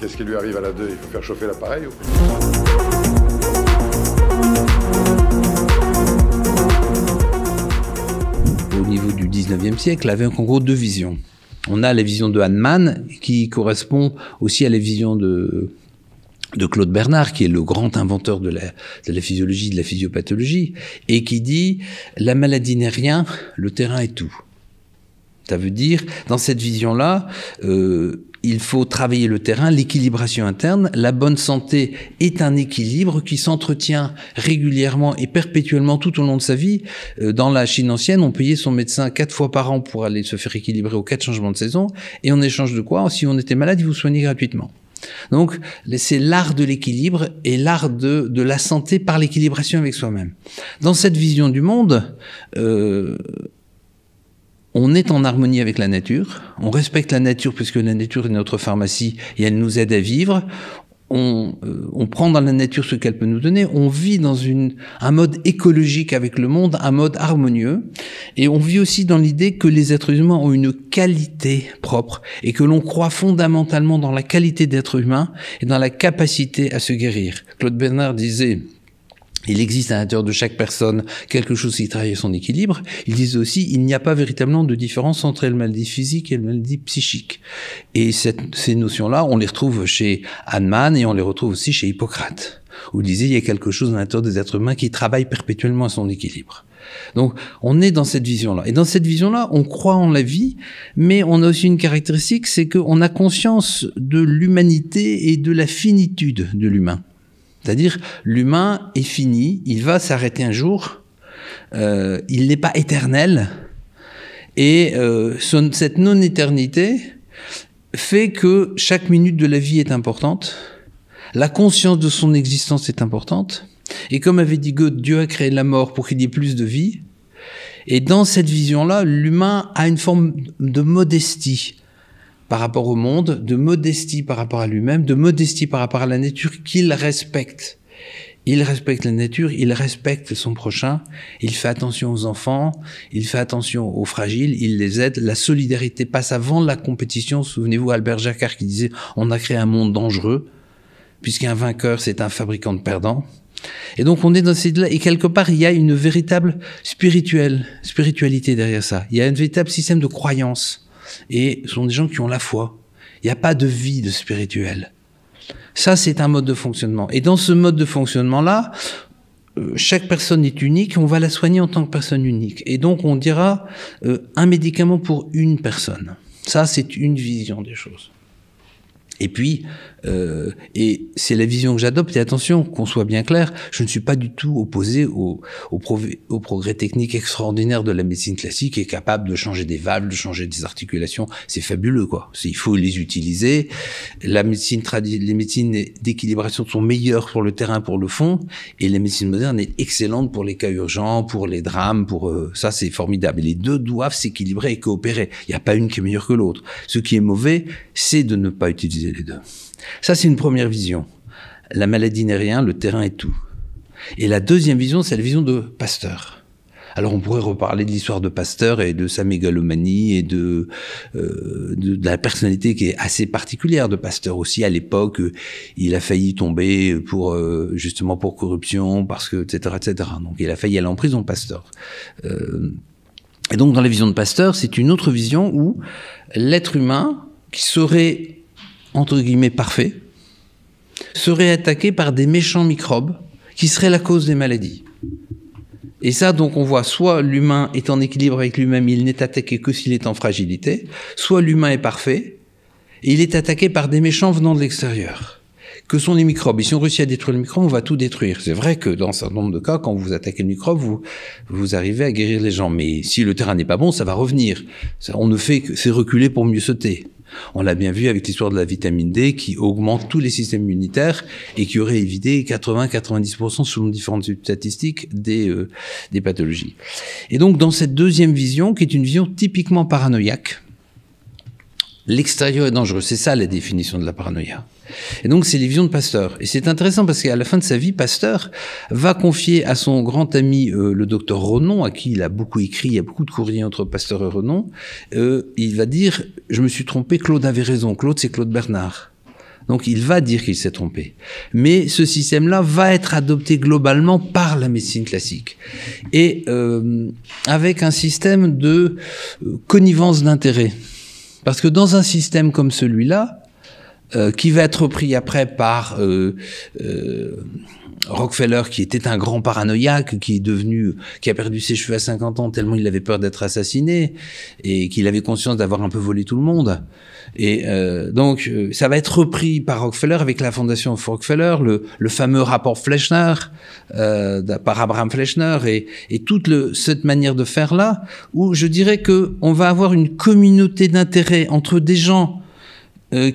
Qu'est-ce qui lui arrive à la 2? Il faut faire chauffer l'appareil ou... Au niveau du 19e siècle, avait en gros deux visions. On a la vision de Hahnemann, qui correspond aussi à la vision de Claude Bernard, qui est le grand inventeur de la physiologie, de la physiopathologie, et qui dit « la maladie n'est rien, le terrain est tout ». Ça veut dire, dans cette vision-là, il faut travailler le terrain, l'équilibration interne. La bonne santé est un équilibre qui s'entretient régulièrement et perpétuellement tout au long de sa vie. Dans la Chine ancienne, on payait son médecin 4 fois par an pour aller se faire équilibrer aux 4 changements de saison. Et en échange de quoi, si on était malade, il vous soignait gratuitement. Donc, c'est l'art de l'équilibre et l'art de la santé par l'équilibration avec soi-même. Dans cette vision du monde, on est en harmonie avec la nature, on respecte la nature puisque la nature est notre pharmacie et elle nous aide à vivre. On prend dans la nature ce qu'elle peut nous donner, on vit dans un mode écologique avec le monde, un mode harmonieux, et on vit aussi dans l'idée que les êtres humains ont une qualité propre et que l'on croit fondamentalement dans la qualité d'être humain et dans la capacité à se guérir. Claude Bernard disait: il existe à l'intérieur de chaque personne quelque chose qui travaille son équilibre. Il disait aussi, il n'y a pas véritablement de différence entre la maladie physique et la maladie psychique. Et ces notions-là, on les retrouve chez Hahnemann et on les retrouve aussi chez Hippocrate, où il disait, il y a quelque chose à l'intérieur des êtres humains qui travaille perpétuellement à son équilibre. Donc, on est dans cette vision-là. Et dans cette vision-là, on croit en la vie, mais on a aussi une caractéristique, c'est qu'on a conscience de l'humanité et de la finitude de l'humain. C'est-à-dire, l'humain est fini, il va s'arrêter un jour, il n'est pas éternel, et cette non-éternité fait que chaque minute de la vie est importante, la conscience de son existence est importante, et comme avait dit Goethe, Dieu a créé la mort pour qu'il y ait plus de vie, et dans cette vision-là, l'humain a une forme de modestie par rapport au monde, de modestie par rapport à lui-même, de modestie par rapport à la nature qu'il respecte. Il respecte la nature, il respecte son prochain, il fait attention aux enfants, il fait attention aux fragiles, il les aide. La solidarité passe avant la compétition. Souvenez-vous Albert Jacquard qui disait « on a créé un monde dangereux, puisqu'un vainqueur c'est un fabricant de perdants ». Et donc on est dans ces deux-là, et quelque part il y a une véritable spiritualité derrière ça. Il y a un véritable système de croyance. Et ce sont des gens qui ont la foi. Il n'y a pas de vide spirituel. Ça, c'est un mode de fonctionnement. Et dans ce mode de fonctionnement-là, chaque personne est unique, on va la soigner en tant que personne unique. Et donc, on dira un médicament pour une personne. Ça, c'est une vision des choses. Et puis, et c'est la vision que j'adopte, et attention, qu'on soit bien clair, je ne suis pas du tout opposé au progrès technique extraordinaire de la médecine classique, qui est capable de changer des valves, de changer des articulations. C'est fabuleux, quoi. Il faut les utiliser. Les médecines d'équilibration sont meilleures pour le terrain, pour le fond, et la médecine moderne est excellente pour les cas urgents, pour les drames, ça, c'est formidable. Et les deux doivent s'équilibrer et coopérer. Il n'y a pas une qui est meilleure que l'autre. Ce qui est mauvais, c'est de ne pas utiliser les deux. Ça, c'est une première vision. La maladie n'est rien, le terrain est tout. Et la deuxième vision, c'est la vision de Pasteur. Alors, on pourrait reparler de l'histoire de Pasteur et de sa mégalomanie et de la personnalité qui est assez particulière de Pasteur aussi. À l'époque, il a failli tomber justement pour corruption, parce que, etc., etc. Donc, il a failli aller en prison, Pasteur. Et donc, dans la vision de Pasteur, c'est une autre vision où l'être humain, qui serait entre guillemets parfait, serait attaqué par des méchants microbes qui seraient la cause des maladies. Et ça, donc, on voit soit l'humain est en équilibre avec lui-même, il n'est attaqué que s'il est en fragilité, soit l'humain est parfait, et il est attaqué par des méchants venant de l'extérieur. Que sont les microbes? Et si on réussit à détruire le microbe, on va tout détruire. C'est vrai que dans un certain nombre de cas, quand vous attaquez le microbe, vous arrivez à guérir les gens. Mais si le terrain n'est pas bon, ça va revenir. On ne fait que c'est reculer pour mieux sauter. On l'a bien vu avec l'histoire de la vitamine D qui augmente tous les systèmes immunitaires et qui aurait évité 80-90% selon différentes statistiques des pathologies. Et donc dans cette deuxième vision, qui est une vision typiquement paranoïaque, l'extérieur est dangereux. C'est ça la définition de la paranoïa. Et donc c'est les visions de Pasteur. Et c'est intéressant parce qu'à la fin de sa vie, Pasteur va confier à son grand ami le docteur Renon, à qui il a beaucoup écrit, il y a beaucoup de courriers entre Pasteur et Renon, il va dire « Je me suis trompé, Claude avait raison. » Claude, c'est Claude Bernard. Donc il va dire qu'il s'est trompé. Mais ce système-là va être adopté globalement par la médecine classique. Et avec un système de connivence d'intérêts. Parce que dans un système comme celui-là, qui va être repris après par Rockefeller, qui était un grand paranoïaque, qui a perdu ses cheveux à 50 ans tellement il avait peur d'être assassiné et qu'il avait conscience d'avoir un peu volé tout le monde. Et donc ça va être repris par Rockefeller avec la fondation Rockefeller, le fameux rapport Fleschner par Abraham Fleschner et toute cette manière de faire là, où je dirais que on va avoir une communauté d'intérêts entre des gens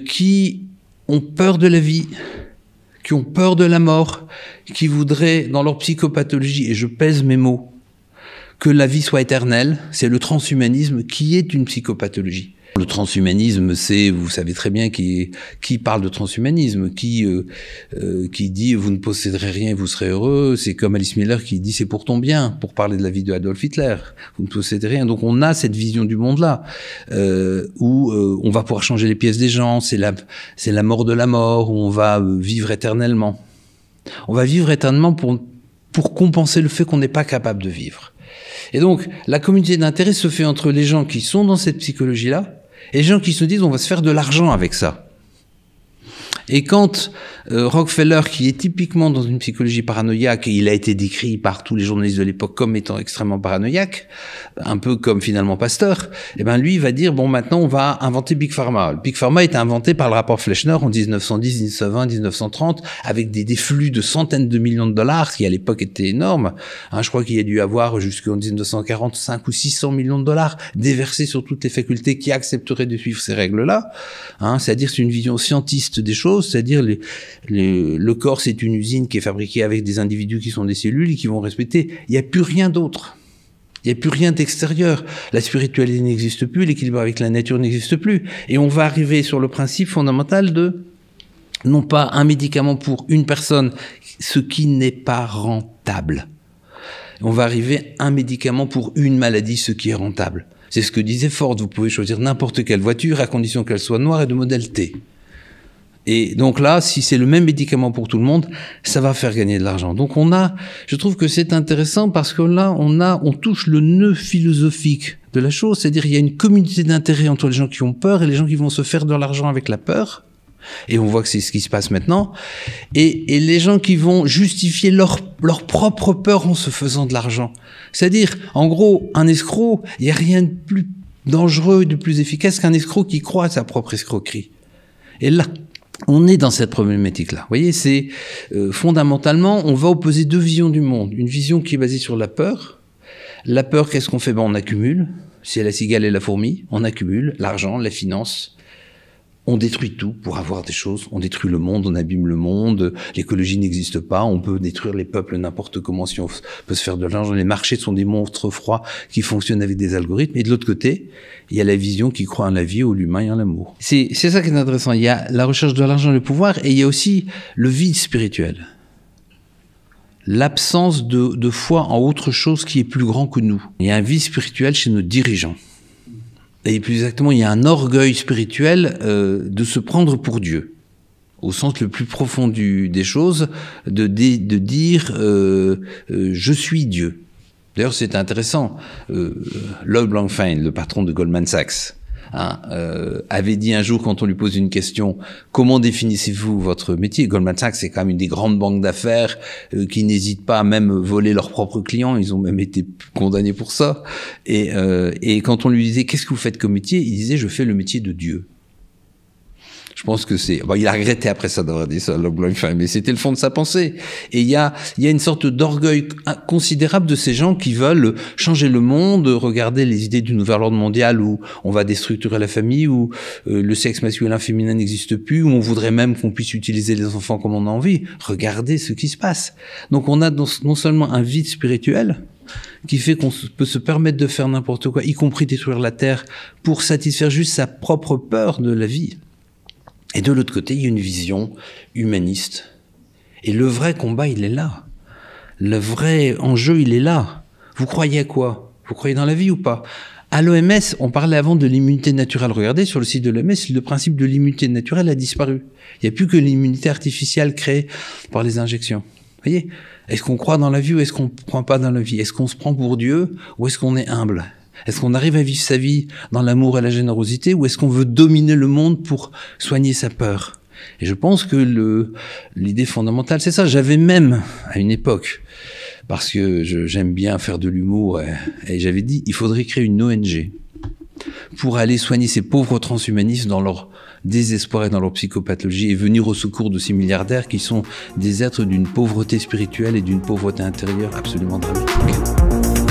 qui ont peur de la vie, qui ont peur de la mort, qui voudraient, dans leur psychopathologie, et je pèse mes mots, que la vie soit éternelle. C'est le transhumanisme qui est une psychopathologie. Le transhumanisme, c'est, vous savez très bien qui parle de transhumanisme, qui dit vous ne posséderez rien et vous serez heureux. C'est comme Alice Miller qui dit c'est pour ton bien, pour parler de la vie de Adolf Hitler. Vous ne possédez rien. Donc on a cette vision du monde-là, où on va pouvoir changer les pièces des gens, c'est la mort de la mort, où on va vivre éternellement. On va vivre éternellement pour compenser le fait qu'on n'est pas capable de vivre. Et donc, la communauté d'intérêt se fait entre les gens qui sont dans cette psychologie-là et les gens qui se disent on va se faire de l'argent avec ça. Et quand Rockefeller, qui est typiquement dans une psychologie paranoïaque, et il a été décrit par tous les journalistes de l'époque comme étant extrêmement paranoïaque, un peu comme finalement Pasteur, eh ben lui il va dire bon maintenant on va inventer Big Pharma. Le Big Pharma est inventé par le rapport Fleschner en 1910, 1920, 1930 avec des flux de centaines de millions de dollars, ce qui à l'époque était énorme. Je crois qu'il y a dû avoir jusqu'en 1940 5 ou 600 millions de dollars déversés sur toutes les facultés qui accepteraient de suivre ces règles-là. C'est-à-dire c'est une vision scientiste des choses, c'est-à-dire le corps, c'est une usine qui est fabriquée avec des individus qui sont des cellules et qui vont respecter. Il n'y a plus rien d'autre. Il n'y a plus rien d'extérieur. La spiritualité n'existe plus, l'équilibre avec la nature n'existe plus. Et on va arriver sur le principe fondamental de, non pas un médicament pour une personne, ce qui n'est pas rentable. On va arriver à un médicament pour une maladie, ce qui est rentable. C'est ce que disait Ford, vous pouvez choisir n'importe quelle voiture à condition qu'elle soit noire et de modèle T. Et donc là, si c'est le même médicament pour tout le monde, ça va faire gagner de l'argent. Donc je trouve que c'est intéressant parce que là, on touche le nœud philosophique de la chose. C'est-à-dire, il y a une communauté d'intérêt entre les gens qui ont peur et les gens qui vont se faire de l'argent avec la peur. Et on voit que c'est ce qui se passe maintenant. Et les gens qui vont justifier leur propre peur en se faisant de l'argent. C'est-à-dire, en gros, un escroc, il n'y a rien de plus dangereux et de plus efficace qu'un escroc qui croit à sa propre escroquerie. Et là, on est dans cette problématique-là. Vous voyez, c'est fondamentalement, on va opposer deux visions du monde. Une vision qui est basée sur la peur. La peur, qu'est-ce qu'on fait? On accumule. C'est la cigale et la fourmi. On accumule l'argent, la finance. On détruit tout pour avoir des choses. On détruit le monde, on abîme le monde. L'écologie n'existe pas. On peut détruire les peuples n'importe comment si on peut se faire de l'argent. Les marchés sont des monstres froids qui fonctionnent avec des algorithmes. Et de l'autre côté, il y a la vision qui croit en la vie, en l'humain et en l'amour. C'est ça qui est intéressant. Il y a la recherche de l'argent et le pouvoir, et il y a aussi le vide spirituel. L'absence de foi en autre chose qui est plus grand que nous. Il y a un vide spirituel chez nos dirigeants. Et plus exactement, il y a un orgueil spirituel de se prendre pour Dieu, au sens le plus profond des choses, de dire je suis Dieu. D'ailleurs, c'est intéressant. Lloyd Blankfein, le patron de Goldman Sachs, avait dit un jour, quand on lui pose une question, comment définissez-vous votre métier? Goldman Sachs, c'est quand même une des grandes banques d'affaires qui n'hésitent pas à même voler leurs propres clients. Ils ont même été condamnés pour ça. Et quand on lui disait, qu'est-ce que vous faites comme métier? Il disait, je fais le métier de Dieu. Je pense que il a regretté après ça d'avoir dit ça, mais c'était le fond de sa pensée. Et il y a une sorte d'orgueil considérable de ces gens qui veulent changer le monde, regarder les idées du nouvel ordre mondial où on va déstructurer la famille, où le sexe masculin féminin n'existe plus, où on voudrait même qu'on puisse utiliser les enfants comme on a envie. Regardez ce qui se passe. Donc on a non seulement un vide spirituel, qui fait qu'on peut se permettre de faire n'importe quoi, y compris détruire la terre, pour satisfaire juste sa propre peur de la vie. Et de l'autre côté, il y a une vision humaniste. Et le vrai combat, il est là. Le vrai enjeu, il est là. Vous croyez à quoi? Vous croyez dans la vie ou pas? À l'OMS, on parlait avant de l'immunité naturelle. Regardez, sur le site de l'OMS, le principe de l'immunité naturelle a disparu. Il n'y a plus que l'immunité artificielle créée par les injections. Vous voyez? Est-ce qu'on croit dans la vie ou est-ce qu'on ne croit pas dans la vie? Est-ce qu'on se prend pour Dieu ou est-ce qu'on est humble? Est-ce qu'on arrive à vivre sa vie dans l'amour et la générosité ou est-ce qu'on veut dominer le monde pour soigner sa peur? Et je pense que l'idée fondamentale, c'est ça. J'avais même, à une époque, parce que j'aime bien faire de l'humour, et j'avais dit, il faudrait créer une ONG pour aller soigner ces pauvres transhumanistes dans leur désespoir et dans leur psychopathologie et venir au secours de ces milliardaires qui sont des êtres d'une pauvreté spirituelle et d'une pauvreté intérieure absolument dramatique.